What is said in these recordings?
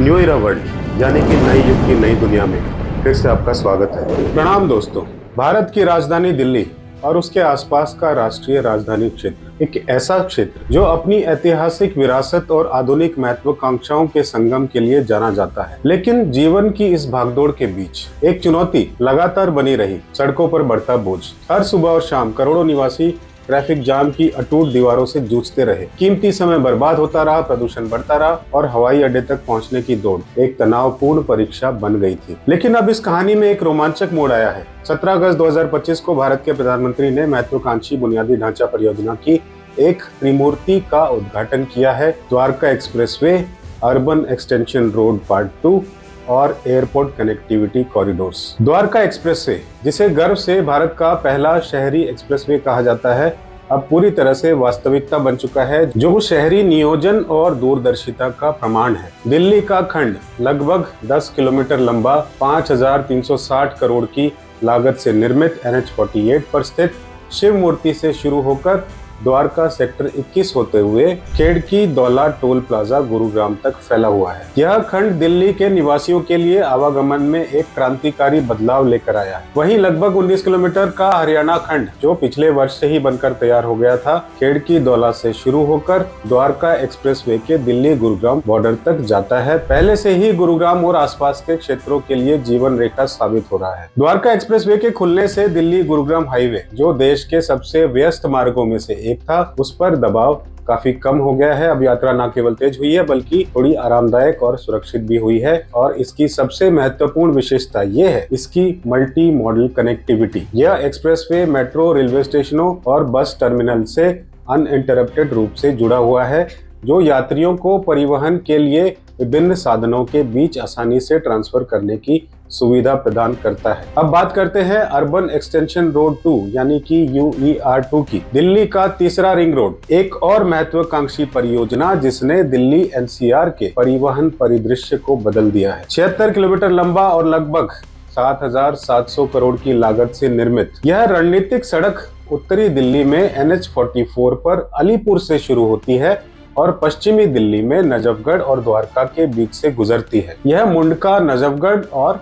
New इरा world यानी कि नए युग की नई दुनिया में फिर से आपका स्वागत है। प्रणाम दोस्तों। भारत की राजधानी दिल्ली और उसके आसपास का राष्ट्रीय राजधानी क्षेत्र एक ऐसा क्षेत्र जो अपनी ऐतिहासिक विरासत और आधुनिक महत्वाकांक्षाओं के संगम के लिए जाना जाता है। लेकिन जीवन की इस भागदौड़ के बीच एक चुनौती लगातार बनी रही, सड़कों पर बढ़ता बोझ। हर सुबह और शाम करोड़ों निवासी ट्रैफिक जाम की अटूट दीवारों से जूझते रहे। कीमती समय बर्बाद होता रहा, प्रदूषण बढ़ता रहा और हवाई अड्डे तक पहुंचने की दौड़ एक तनावपूर्ण परीक्षा बन गई थी। लेकिन अब इस कहानी में एक रोमांचक मोड़ आया है। 17 अगस्त 2025 को भारत के प्रधानमंत्री ने महत्वाकांक्षी बुनियादी ढांचा परियोजना की एक त्रिमूर्ति का उद्घाटन किया है। Dwarka expressway, urban extension road part 2 और airport connectivity corridors. Dwarka expressway, जिसे गर्व से भारत का पहला शहरी एक्सप्रेसवे कहा जाता है, अब पूरी तरह से वास्तविकता बन चुका है, जो शहरी नियोजन और दूरदर्शिता का प्रमाण है। दिल्ली का खंड लगभग 10 किलोमीटर लंबा 5,360 करोड़ की लागत से निर्मित NH-48 पर स्थित शिव मूर्ति से शुरू होकर द्वारका सेक्टर 21 होते हुए खेड़की दौला टोल प्लाजा गुरुग्राम तक फैला हुआ है। यह खंड दिल्ली के निवासियों के लिए आवागमन में एक क्रांतिकारी बदलाव लेकर आया है। वहीं लगभग 19 किलोमीटर का हरियाणा खंड, जो पिछले वर्ष से ही बनकर तैयार हो गया था, खेड़की दौला से शुरू होकर द्वारका एक्सप्रेसवे के दिल्ली गुरुग्राम बॉर्डर तक जाता है। पहले से ही गुरुग्राम और आसपास के क्षेत्रों के लिए जीवन रेखा साबित हो रहा है। द्वारका एक्सप्रेसवे के खुलने से दिल्ली गुरुग्राम हाईवे, जो देश के सबसे व्यस्त मार्गों में से एक था, उस पर दबाव काफी कम हो गया है। अब यात्रा न केवल तेज हुई है बल्कि थोड़ी आरामदायक और सुरक्षित भी हुई है। और इसकी सबसे महत्वपूर्ण विशेषता ये है इसकी मल्टी मॉडल कनेक्टिविटी। यह एक्सप्रेसवे मेट्रो, रेलवे स्टेशनों और बस टर्मिनल से अनइंटरप्टेड रूप से जुड़ा हुआ है, जो यात्रियों को परिवहन के लिए विभिन्न साधनों के बीच आसानी से ट्रांसफर करने की सुविधा प्रदान करता है। अब बात करते हैं अर्बन एक्सटेंशन रोड 2 यानी कि UER2 की। दिल्ली का तीसरा रिंग रोड, एक और महत्वाकांक्षी परियोजना जिसने दिल्ली NCR के परिवहन परिदृश्य को बदल दिया है। 76 किलोमीटर लंबा और लगभग 7,700 करोड़ की लागत से निर्मित यह रणनीतिक सड़क उत्तरी दिल्ली में NH-44 पर अलीपुर से शुरू होती है और पश्चिमी दिल्ली में नजफगढ़ और द्वारका के बीच से गुजरती है। यह मुंडका, नजफगढ़ और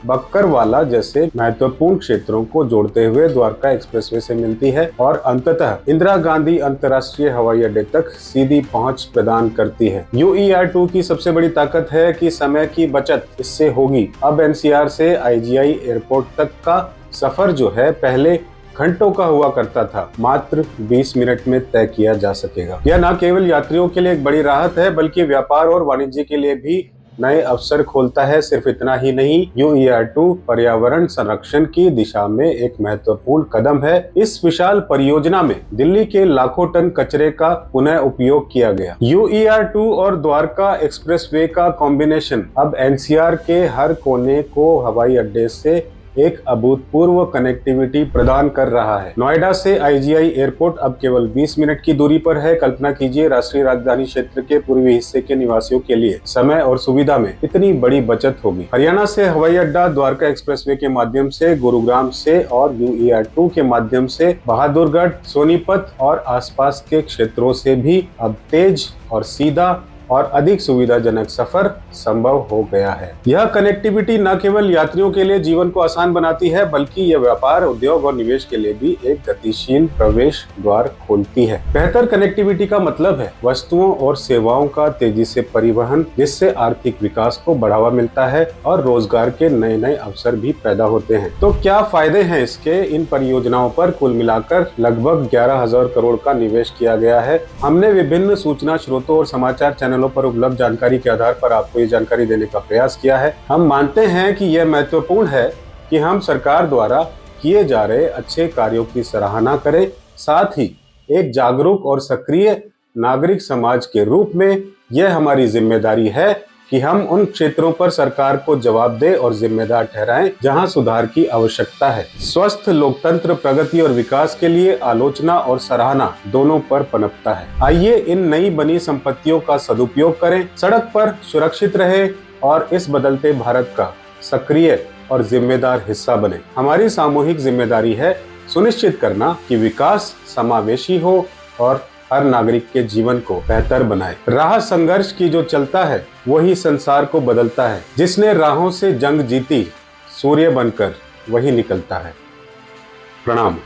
बक्करवाला जैसे महत्वपूर्ण क्षेत्रों को जोड़ते हुए द्वारका एक्सप्रेसवे से मिलती है और अंततः इंदिरा गांधी अंतर्राष्ट्रीय हवाई अड्डे तक सीधी पहुंच प्रदान करती है। UER2 की सबसे बड़ी ताकत है कि समय की बचत इससे होगी। अब NCR से IGI एयरपोर्ट तक का सफर जो है पहले घंटों का हुआ करता था, मात्र 20 मिनट में तय किया जा सकेगा। यह न केवल यात्रियों के लिए एक बड़ी राहत है बल्कि व्यापार और वाणिज्य के लिए भी नए अवसर खोलता है। सिर्फ इतना ही नहीं, UER2 पर्यावरण संरक्षण की दिशा में एक महत्वपूर्ण कदम है। इस विशाल परियोजना में दिल्ली के लाखों टन कचरे का पुनः उपयोग किया गया। UER2 और द्वारका एक्सप्रेसवे का कॉम्बिनेशन अब NCR के हर कोने को हवाई अड्डे से एक अभूतपूर्व कनेक्टिविटी प्रदान कर रहा है। नोएडा से IGI एयरपोर्ट अब केवल 20 मिनट की दूरी पर है। कल्पना कीजिए, राष्ट्रीय राजधानी क्षेत्र के पूर्वी हिस्से के निवासियों के लिए समय और सुविधा में इतनी बड़ी बचत होगी। हरियाणा से हवाई अड्डा द्वारका एक्सप्रेसवे के माध्यम से, गुरुग्राम से और UER2 के माध्यम से बहादुरगढ़, सोनीपत और आसपास के क्षेत्रों से भी अब तेज और सीधा और अधिक सुविधाजनक सफर संभव हो गया है। यह कनेक्टिविटी न केवल यात्रियों के लिए जीवन को आसान बनाती है बल्कि यह व्यापार, उद्योग और निवेश के लिए भी एक गतिशील प्रवेश द्वार खोलती है। बेहतर कनेक्टिविटी का मतलब है वस्तुओं और सेवाओं का तेजी से परिवहन, जिससे आर्थिक विकास को बढ़ावा मिलता है और रोजगार के नए नए अवसर भी पैदा होते हैं। तो क्या फायदे हैं इसके? इन परियोजनाओं पर कुल मिलाकर लगभग 11,000 करोड़ का निवेश किया गया है। हमने विभिन्न सूचना स्रोतों और समाचार चैनलों पर उपलब्ध जानकारी के आधार पर आपको ये जानकारी देने का प्रयास किया है। हम मानते हैं कि यह महत्वपूर्ण है कि हम सरकार द्वारा किए जा रहे अच्छे कार्यों की सराहना करें। साथ ही एक जागरूक और सक्रिय नागरिक समाज के रूप में यह हमारी जिम्मेदारी है कि हम उन क्षेत्रों पर सरकार को जवाबदेह और जिम्मेदार ठहराएं जहां सुधार की आवश्यकता है। स्वस्थ लोकतंत्र प्रगति और विकास के लिए आलोचना और सराहना दोनों पर पनपता है। आइए इन नई बनी संपत्तियों का सदुपयोग करें, सड़क पर सुरक्षित रहे और इस बदलते भारत का सक्रिय और जिम्मेदार हिस्सा बने। हमारी सामूहिक जिम्मेदारी है सुनिश्चित करना कि विकास समावेशी हो और हर नागरिक के जीवन को बेहतर बनाए। राह संघर्ष की जो चलता है वही संसार को बदलता है। जिसने राहों से जंग जीती सूर्य बनकर वही निकलता है। प्रणाम।